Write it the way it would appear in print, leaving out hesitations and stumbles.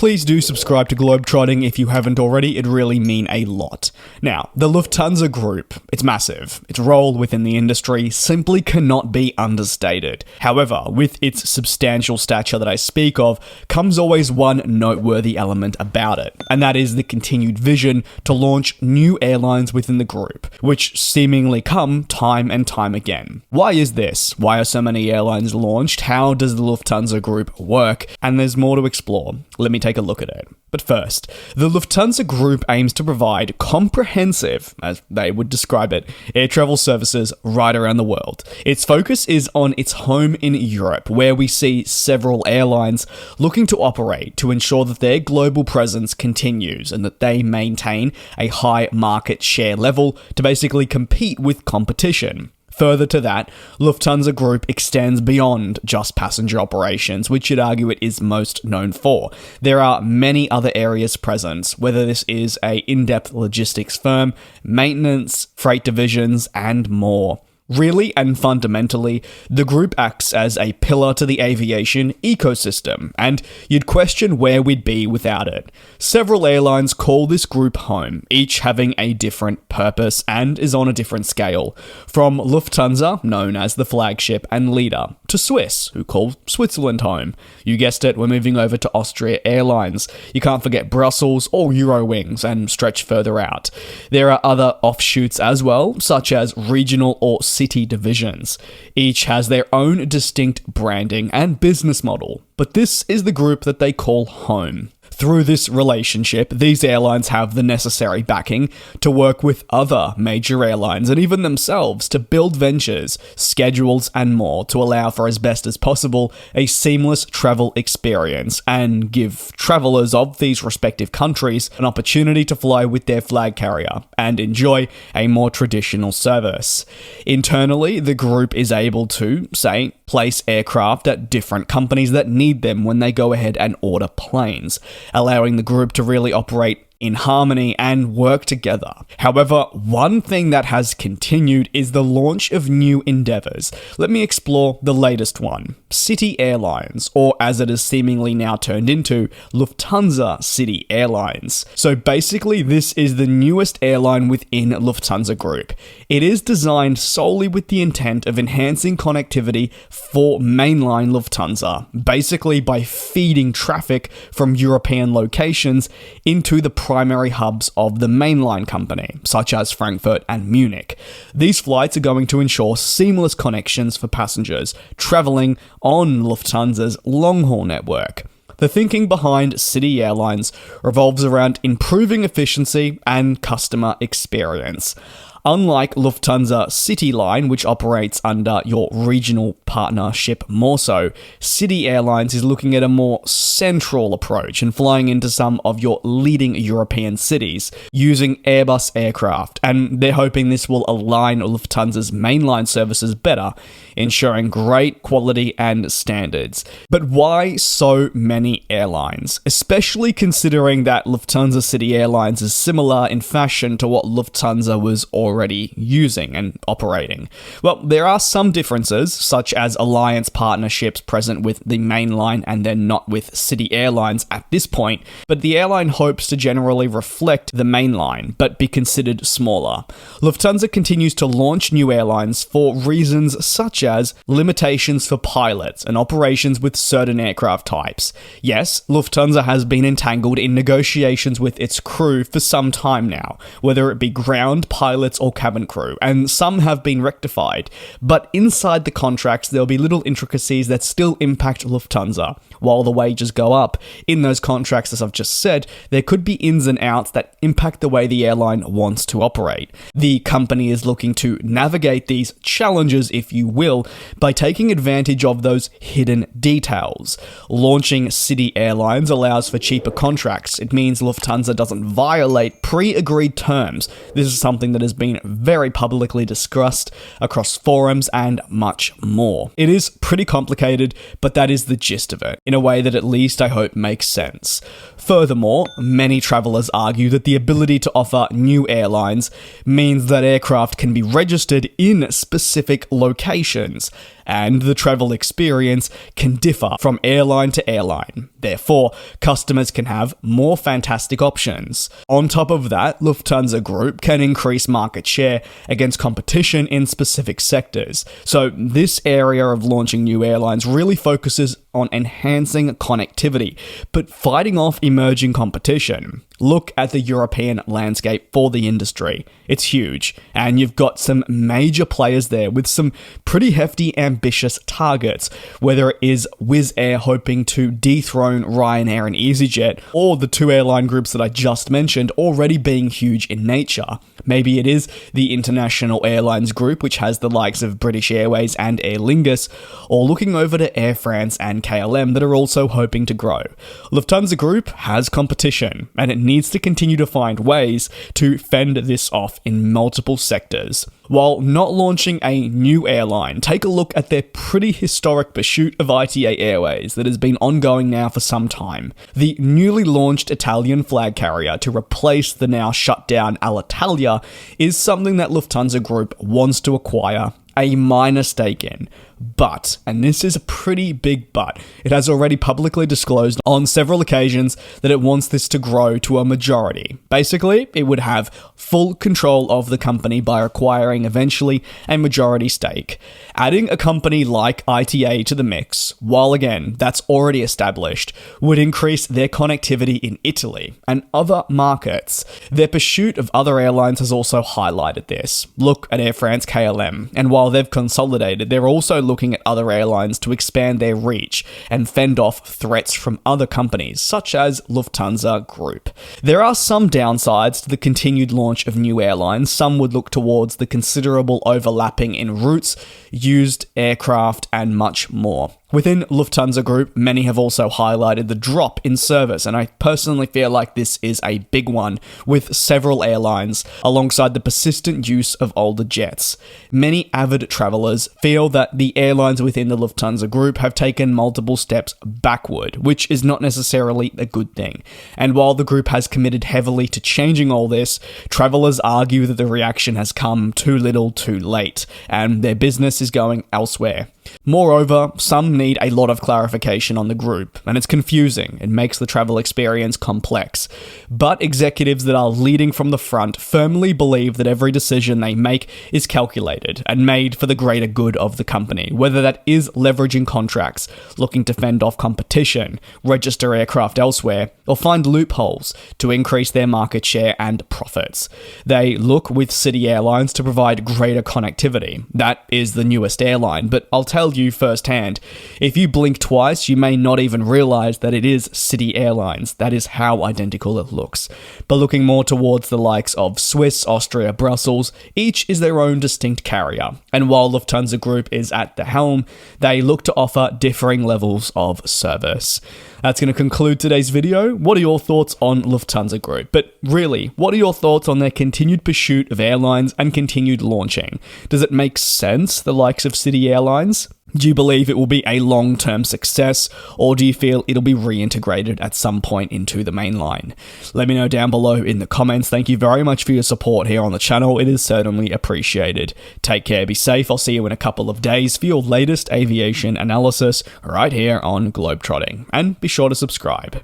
Please do subscribe to GlobeTrotting if you haven't already, it'd really mean a lot. Now, the Lufthansa Group, it's massive. Its role within the industry simply cannot be understated. However, with its substantial stature that I speak of, comes always one noteworthy element about it, and that is the continued vision to launch new airlines within the group, which seemingly come time and time again. Why is this? Why are so many airlines launched? How does the Lufthansa Group work? And there's more to explore. Let me take a look at it. But first, the Lufthansa Group aims to provide comprehensive, as they would describe it, air travel services right around the world. Its focus is on its home in Europe, where we see several airlines looking to operate to ensure that their global presence continues and that they maintain a high market share level to basically compete with competition. Further to that, Lufthansa Group extends beyond just passenger operations, which you'd argue it is most known for. There are many other areas present, whether this is a in-depth logistics firm, maintenance, freight divisions, and more. Really and fundamentally, the group acts as a pillar to the aviation ecosystem, and you'd question where we'd be without it. Several airlines call this group home, each having a different purpose and is on a different scale. From Lufthansa, known as the flagship and leader, to Swiss, who call Switzerland home. You guessed it, we're moving over to Austria Airlines. You can't forget Brussels or Eurowings and stretch further out. There are other offshoots as well, such as regional or city divisions. Each has their own distinct branding and business model, but this is the group that they call home. Through this relationship, these airlines have the necessary backing to work with other major airlines and even themselves to build ventures, schedules, and more to allow for as best as possible a seamless travel experience and give travelers of these respective countries an opportunity to fly with their flag carrier and enjoy a more traditional service. Internally, the group is able to, say, place aircraft at different companies that need them when they go ahead and order planes, allowing the group to really operate in harmony and work together. However, one thing that has continued is the launch of new endeavors. Let me explore the latest one, City Airlines, or as it is seemingly now turned into, Lufthansa City Airlines. So basically, this is the newest airline within Lufthansa Group. It is designed solely with the intent of enhancing connectivity for mainline Lufthansa, basically by feeding traffic from European locations into the primary hubs of the mainline company, such as Frankfurt and Munich. These flights are going to ensure seamless connections for passengers traveling on Lufthansa's long-haul network. The thinking behind City Airlines revolves around improving efficiency and customer experience. Unlike Lufthansa City Line, which operates under your regional partnership more so, City Airlines is looking at a more central approach and flying into some of your leading European cities using Airbus aircraft, and they're hoping this will align Lufthansa's mainline services better, ensuring great quality and standards. But why so many airlines? Especially considering that Lufthansa City Airlines is similar in fashion to what Lufthansa was already using and operating. Well, there are some differences, such as alliance partnerships present with the mainline and then not with City Airlines at this point, but the airline hopes to generally reflect the mainline, but be considered smaller. Lufthansa continues to launch new airlines for reasons such as limitations for pilots and operations with certain aircraft types. Yes, Lufthansa has been entangled in negotiations with its crew for some time now, whether it be ground pilots or cabin crew, and some have been rectified, but inside the contracts there'll be little intricacies that still impact Lufthansa. While the wages go up, in those contracts, as I've just said, there could be ins and outs that impact the way the airline wants to operate. The company is looking to navigate these challenges, if you will, by taking advantage of those hidden details. Launching City Airlines allows for cheaper contracts. It means Lufthansa doesn't violate pre-agreed terms. This is something that has been very publicly discussed across forums and much more. It is pretty complicated, but that is the gist of it, in a way that at least I hope makes sense. Furthermore, many travelers argue that the ability to offer new airlines means that aircraft can be registered in specific locations. and the travel experience can differ from airline to airline. Therefore, customers can have more fantastic options. On top of that, Lufthansa Group can increase market share against competition in specific sectors. So this area of launching new airlines really focuses on enhancing connectivity, but fighting off emerging competition. Look at the European landscape for the industry. It's huge, and you've got some major players there with some pretty hefty, ambitious targets, whether it is Wizz Air hoping to dethrone Ryanair and EasyJet, or the two airline groups that I just mentioned already being huge in nature. Maybe it is the International Airlines Group, which has the likes of British Airways and Aer Lingus, or looking over to Air France and KLM that are also hoping to grow. Lufthansa Group has competition, and it needs to continue to find ways to fend this off in multiple sectors. While not launching a new airline, take a look at their pretty historic pursuit of ITA Airways that has been ongoing now for some time. The newly launched Italian flag carrier to replace the now shut down Alitalia is something that Lufthansa Group wants to acquire a minor stake in. But, and this is a pretty big but, it has already publicly disclosed on several occasions that it wants this to grow to a majority. Basically, it would have full control of the company by acquiring eventually a majority stake. Adding a company like ITA to the mix, while again, that's already established, would increase their connectivity in Italy and other markets. Their pursuit of other airlines has also highlighted this. Look at Air France KLM, and while they've consolidated, they're also looking at other airlines to expand their reach and fend off threats from other companies, such as Lufthansa Group. There are some downsides to the continued launch of new airlines. Some would look towards the considerable overlapping in routes, used aircraft, and much more. Within Lufthansa Group, many have also highlighted the drop in service, and I personally feel like this is a big one with several airlines, alongside the persistent use of older jets. Many avid travelers feel that the airlines within the Lufthansa Group have taken multiple steps backward, which is not necessarily a good thing. And while the group has committed heavily to changing all this, travelers argue that the reaction has come too little too late, and their business is going elsewhere. Moreover, some need a lot of clarification on the group, and it's confusing. It makes the travel experience complex. But executives that are leading from the front firmly believe that every decision they make is calculated and made for the greater good of the company, whether that is leveraging contracts, looking to fend off competition, register aircraft elsewhere, or find loopholes to increase their market share and profits. They look with City Airlines to provide greater connectivity. That is the newest airline, but I'll tell you firsthand, if you blink twice, you may not even realize that it is City Airlines. That is how identical it looks. But looking more towards the likes of Swiss, Austria, Brussels, each is their own distinct carrier. And while Lufthansa Group is at the helm, they look to offer differing levels of service. That's going to conclude today's video. What are your thoughts on Lufthansa Group? But really, what are your thoughts on their continued pursuit of airlines and continued launching? Does it make sense, the likes of City Airlines? Do you believe it will be a long-term success, or do you feel it'll be reintegrated at some point into the main line? Let me know down below in the comments. Thank you very much for your support here on the channel. It is certainly appreciated. Take care, be safe. I'll see you in a couple of days for your latest aviation analysis right here on GlobeTrotting. And be sure to subscribe.